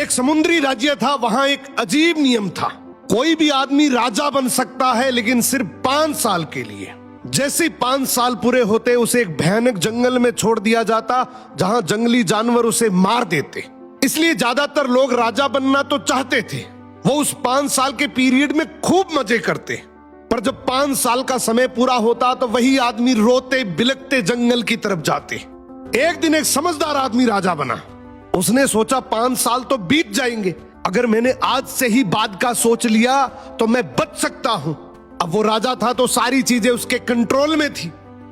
एक समुद्री राज्य था, वहां एक अजीब नियम था। कोई भी आदमी राजा बन सकता है, लेकिन सिर्फ 5 साल के लिए। जैसे 5 साल पूरे होते उसे एक भयानक जंगल में छोड़ दिया जाता, जहां जंगली जानवर उसे मार देते। इसलिए ज्यादातर लोग राजा बनना तो चाहते थे। वो उस 5 साल के पीरियड में खूब मजे करते, पर जब 5 साल का समय पूरा होता तो वही आदमी रोते बिलखते जंगल की तरफ जाते। एक दिन एक समझदार आदमी राजा बना। उसने सोचा 5 साल तो बीत जाएंगे, अगर मैंने आज से ही बाद का सोच लिया तो मैं बच सकता हूं। अब वो राजा था तो सारी चीजें उसके कंट्रोल में थी।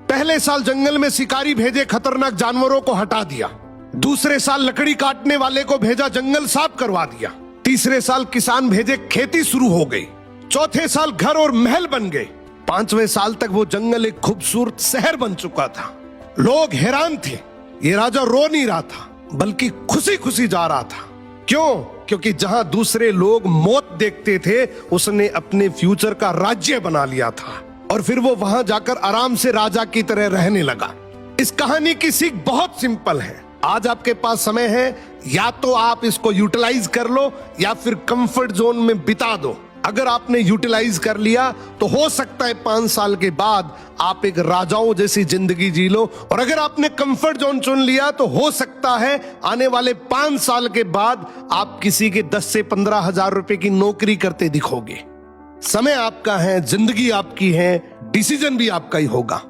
पहले साल जंगल में शिकारी भेजे, खतरनाक जानवरों को हटा दिया। दूसरे साल लकड़ी काटने वाले को भेजा, जंगल साफ करवा दिया। तीसरे साल किसान भेजे, खेती शुरू हो गई। चौथे साल घर और महल बन गए। 5वें साल तक वो जंगल एक खूबसूरत शहर बन चुका था। लोग हैरान थे। ये राजा रो नहीं रहा था, बल्कि खुशी खुशी जा रहा था। क्यों? क्योंकि जहां दूसरे लोग मौत देखते थे, उसने अपने फ्यूचर का राज्य बना लिया था और फिर वो वहां जाकर आराम से राजा की तरह रहने लगा। इस कहानी की सीख बहुत सिंपल है। आज आपके पास समय है, या तो आप इसको यूटिलाइज कर लो या फिर कंफर्ट जोन में बिता दो। अगर आपने यूटिलाइज कर लिया तो हो सकता है 5 साल के बाद आप एक राजाओं जैसी जिंदगी जी लो, और अगर आपने कंफर्ट जोन चुन लिया तो हो सकता है आने वाले 5 साल के बाद आप किसी के 10 से 15 हजार रुपए की नौकरी करते दिखोगे। समय आपका है, जिंदगी आपकी है, डिसीजन भी आपका ही होगा।